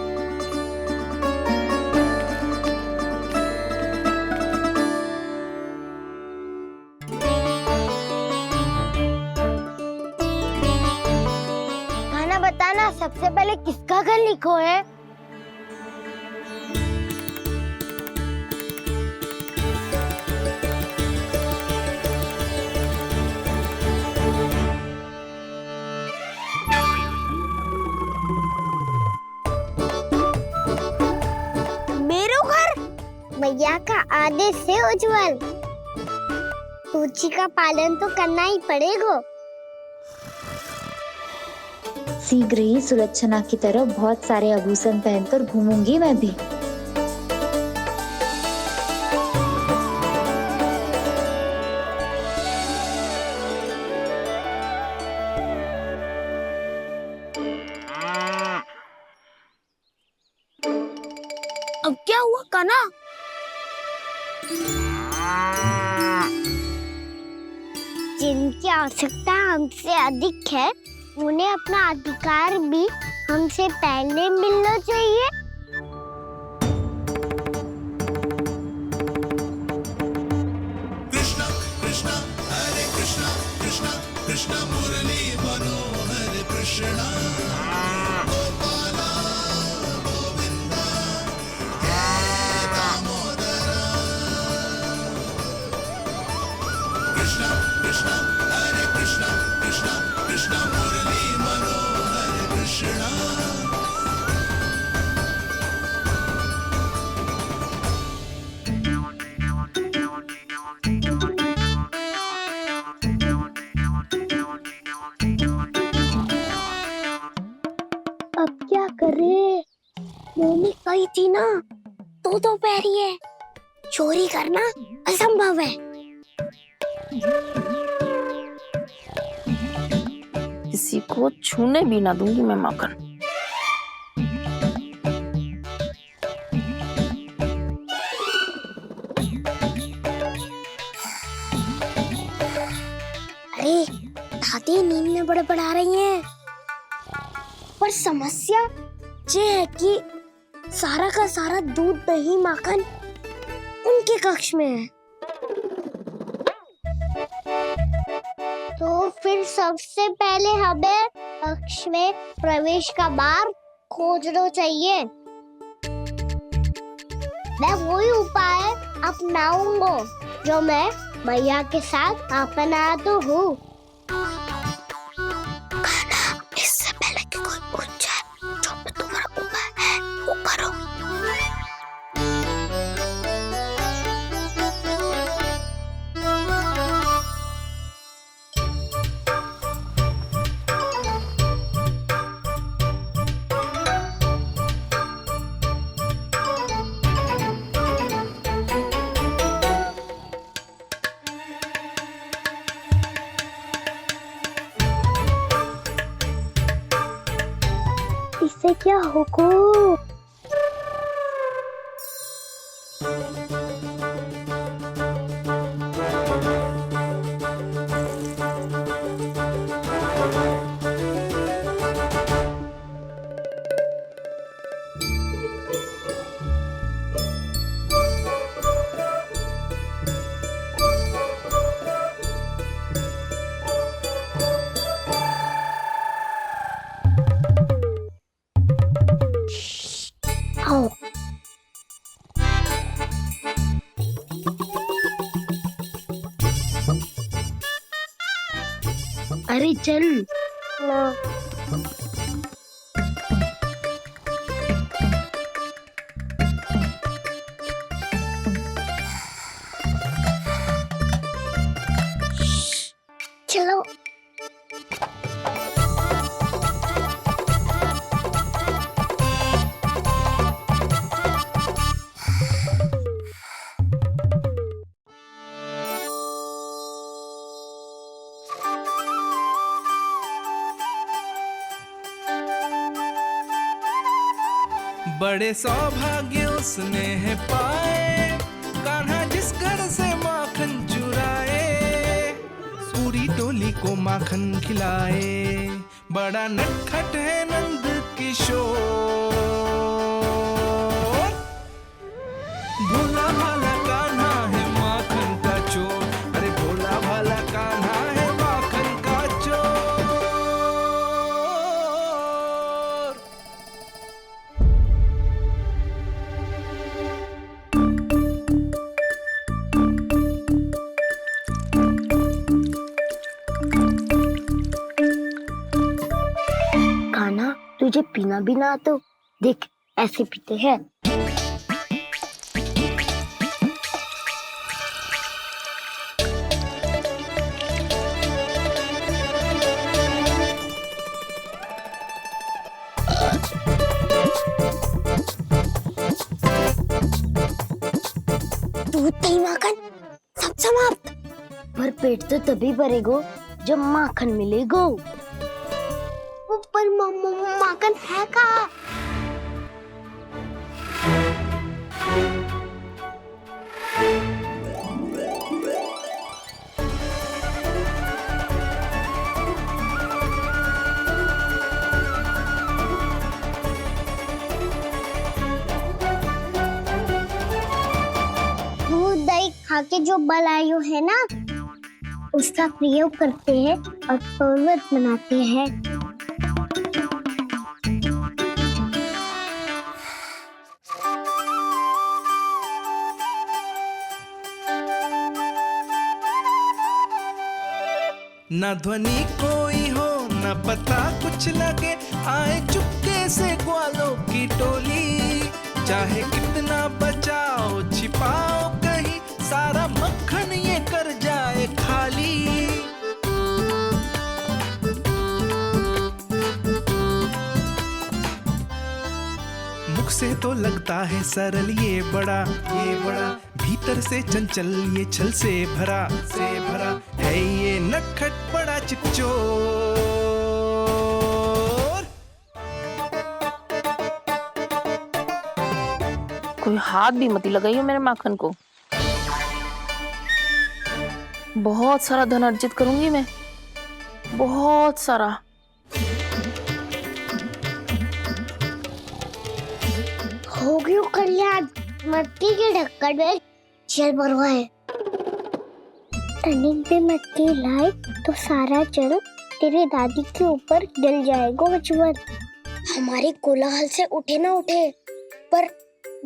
खाना बताना, सबसे पहले किसका घर लिखो है? भैया का आदेश से उज्जवल, सूची का पालन तो करना ही पड़ेगा। शीघ्र ही सुलक्षणा की तरह बहुत सारे आभूषण पहनकर घूमूंगी मैं भी। अब क्या हुआ काना? जिनकी आवश्यकता हमसे अधिक है, उन्हें अपना अधिकार भी हमसे पहले मिलना चाहिए। कृष्णा कृष्णा हरे कृष्णा कृष्णा कृष्णा मुरली मनोहर कृष्णा गोपाला गोविंदा हे दामोदरा। मम्मी कही थी ना, दो पैरी है, चोरी करना असंभव है। किसी को छूने भी ना दूंगी मैं माखन। अरे दादी नींद में बड़बड़ा रही हैं। पर समस्या ये है कि सारा का सारा दूध दही माखन उनके कक्ष में है। तो फिर सबसे पहले हमें कक्ष में प्रवेश का मार्ग खोजना चाहिए। मैं वही उपाय अपनाऊंगा जो मैं मैया के साथ अपनाता हूँ। इससे पहले कि कोई पूछ जाए, जो भी तुम्हारा उपाय है वो करो। इससे क्या होगा? आओ। अरे चल ना। चलो। बड़े सौभाग्य उसने है पाए, कान्हा जिस घर से माखन चुराए, पूरी टोली को माखन खिलाए। बड़ा नटखट है नंद किशोर, भोला भाला कान्हा है माखन का चोर। अरे भोला भाला कान्हा है माखन का चोर। कान्हा तुझे पीना भी ना तो देख ऐसे पीते हैं। दूध दही माखन सब समाप्त। पर पेट तो तभी भरेगो जब माखन मिलेगो। ऊपर माखन है कहाँ? दूध दही खा के जो बलायु है ना, उसका प्रयोग करते हैं और पर्वत बनाते हैं। न ध्वनि कोई हो न पता कुछ लगे, आए चुपके से ग्वालों की टोली। चाहे कितना बचाओ छिपाओ कहीं, सारा मक्खन ये कर जाए खाली। रुख से तो लगता है सरल ये बड़ा भीतर से चंचल ये छल से भरा है ये नटखट बड़ा चिकचोर। कोई हाथ भी मत लगाइयो मेरे माखन को। बहुत सारा धन अर्जित करूंगी मैं, बहुत सारा। हो गयो कल्याण, मट्टी के ढक्कन में जल भरवा है। टनिक पे मट्टी लाए तो सारा जल तेरे दादी के ऊपर डल जाएगा बचवन। हमारे कोलाहल से उठे ना उठे, पर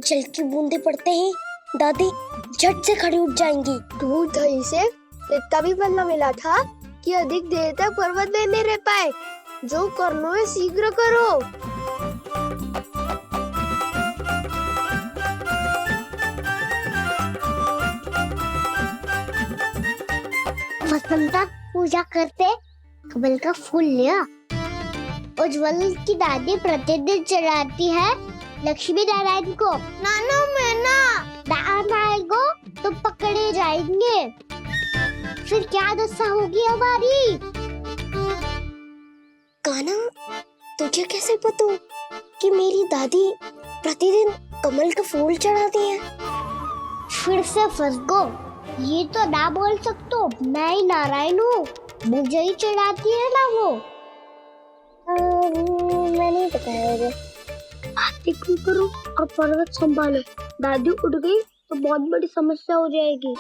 जल की बूंदे पड़ते ही दादी झट से खड़ी उठ जाएंगी। दूध दही से इतना भी बदला मिला था कि अधिक देर तक पर्वत में नहीं रह पाए। जो करना है शीघ्र करो। वसंता पूजा करते कमल का फूल लिया। उज्जवल की दादी प्रतिदिन चढ़ाती है लक्ष्मी नारायण को। नाना मैं आएगो तो पकड़े जाएंगे। फिर क्या दशा होगी हमारी? कान्हा, तुझे कैसे पता कि मेरी दादी प्रतिदिन कमल का फूल चढ़ाती है? फिर से फंस गो। ये तो ना बोल सकते, मैं ही नारायण हूँ, मुझे ही चढ़ाती है ना वो। मैं नहीं बताया। आरती करो और पर्वत संभालो। दादी उठ गई तो बहुत बड़ी समस्या हो जाएगी।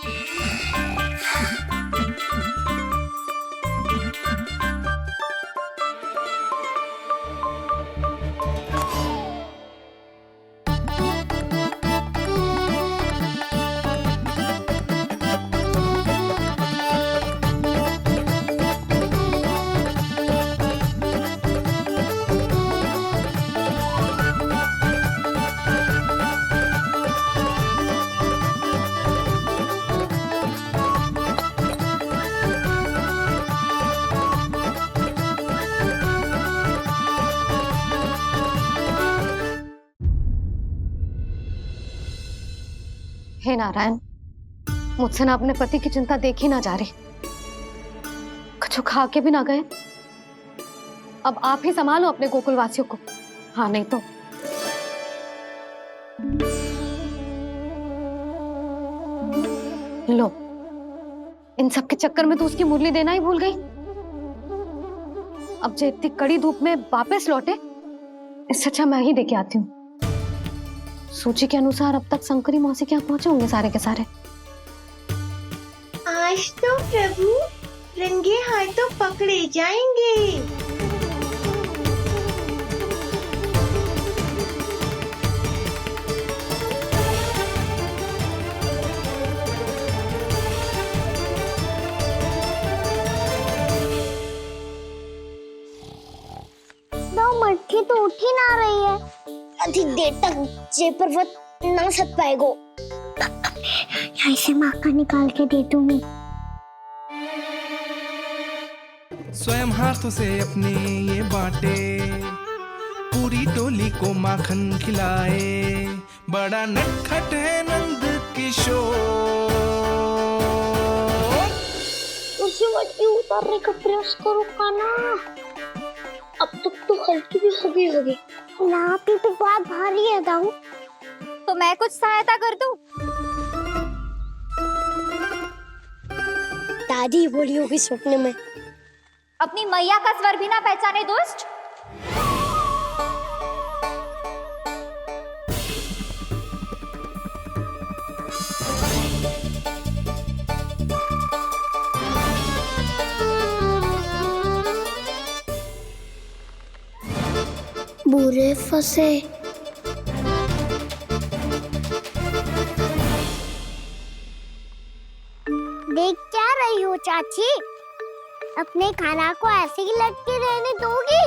हे नारायण, मुझसे ना अपने पति की चिंता देखी ना जा रही, कुछ खा के भी ना गए। अब आप ही संभालो अपने गोकुल वासियों को। हाँ, नहीं तो लो, इन सब के चक्कर में तो उसकी मुरली देना ही भूल गई। अब जो इतनी कड़ी धूप में वापस लौटे, इससे अच्छा मैं ही देके आती हूँ। सूची के अनुसार अब तक शंकरी मौसी के यहाँ पहुंचे होंगे सारे के सारे। आज तो प्रभु रंगे हाथों पकड़े जाएंगे। मटकी तो उठ ही ना रही है। अधिक देर तक ये पर्वत ना सक पाएगो। यहाँ से माखन निकाल के दे दूंगी। स्वयं हाथों से अपने ये बाटे, पूरी टोली को माखन खिलाए। बड़ा नटखट है नंद किशोर। उसे मटकी उतारने का प्रयास करो कान्हा। अब तक तो हल्की भी हो गई होगी। नापी तो बहुत भारी है दाऊ। तो मैं कुछ सहायता कर दूं? दादी बोली होगी सपने में। अपनी मैया का स्वर भी ना पहचाने दुष्ट। बुरे फंसे। देख क्या रही हो चाची? अपने खाना को ऐसे ही लटके रहने दोगी?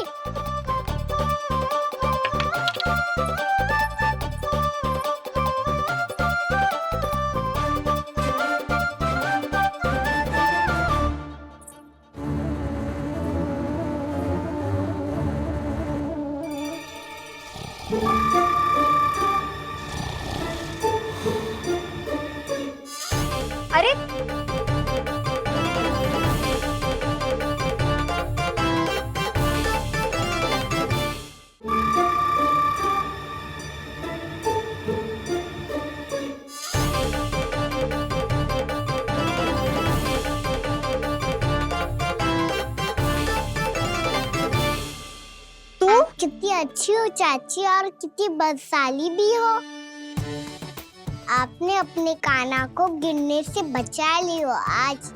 अच्छी हो चाची और कितनी बदसाली भी हो। आपने अपने कान्हा को गिरने से बचा ली हो आज।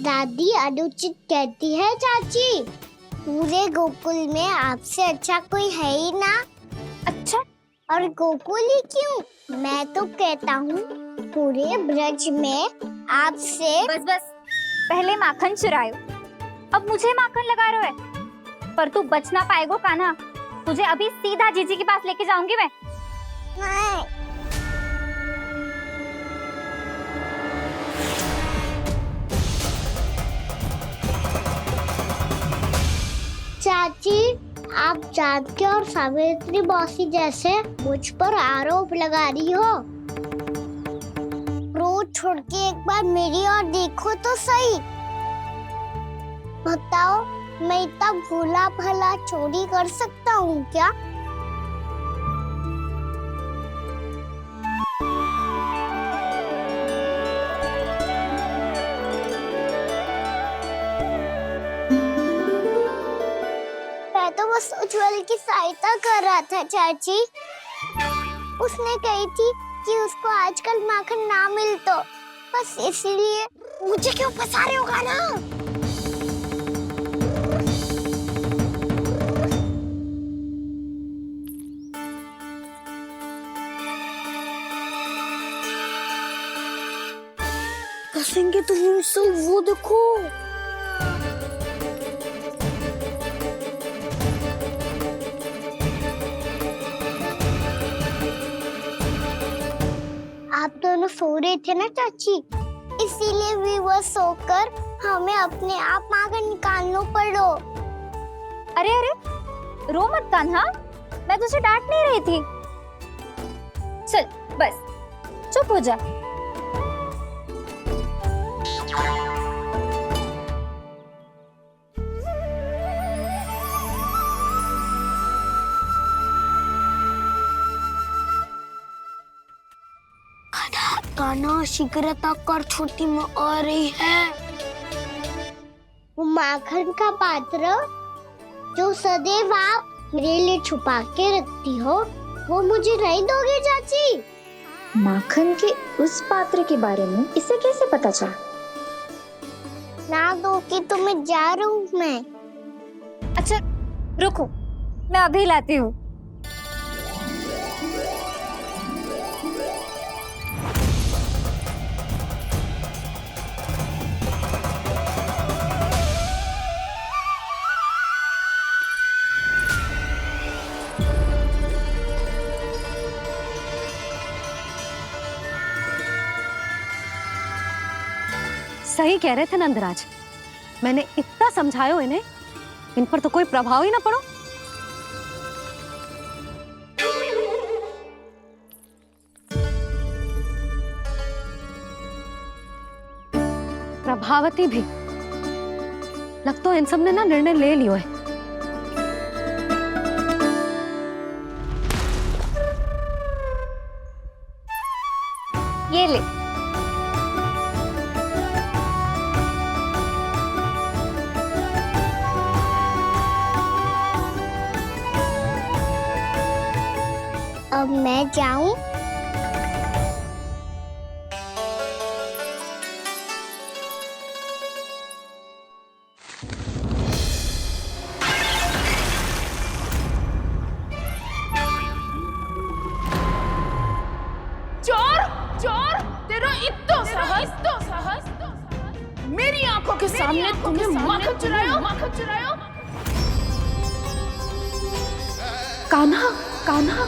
दादी अनुचित कहती है चाची, पूरे गोकुल में आपसे अच्छा कोई है ही ना। अच्छा, और गोकुल ही क्यों, मैं तो कहता हूँ पूरे ब्रज में आपसे। बस बस, पहले माखन चुरायो, अब मुझे माखन लगा रहे हो। पर तू बच ना पाएगो कान्हा, तुझे अभी सीधा जीजी के पास लेके जाऊंगी मैं। नहीं। चाची, आप जानकी और सावित्री मौसी जैसे मुझ पर आरोप लगा रही हो। रोज छोड़ के एक बार मेरी ओर देखो तो सही। बताओ, मैं इतना भोला भला चोरी कर सकता हूँ क्या? मैं तो बस उज्जवल की सहायता कर रहा था चाची। उसने कही थी कि उसको आजकल माखन ना मिल तो बस इसलिए। मुझे क्यों फंसा रहे हो कान्हा? फंसेंगे तो हमसे, वो देखो। आप दोनों सो रहे थे ना चाची, इसीलिए विवश सोकर हमें अपने आप माखन निकालना पड़ो। अरे अरे, रो मत कान्हा, मैं तुझे डांट नहीं रही थी। चल बस चुप हो जा। कान्हा, शीघ्र तक कर, छोटी में आ रही है। वो माखन का पात्र जो सदैव आप मेरे लिए छुपा के रखती हो, वो मुझे नहीं दोगे चाची? माखन के उस पात्र के बारे में इसे कैसे पता चला? ना दो कि तो मैं जा रहा हूँ मैं। अच्छा रुको, मैं अभी लाती हूँ। सही कह रहे थे नंदराज, मैंने इतना समझायो इन्हें, इन पर तो कोई प्रभाव ही ना पड़ो। प्रभावती भी लग तो इन सब ने ना निर्णय ले लियो है। ये ले। अब मैं जाऊं? चोर, चोर, तेरा इतना साहस, मेरी आंखों के सामने तुमने माखन चुरायो, माखन चुरायो। कान्हा, कान्हा।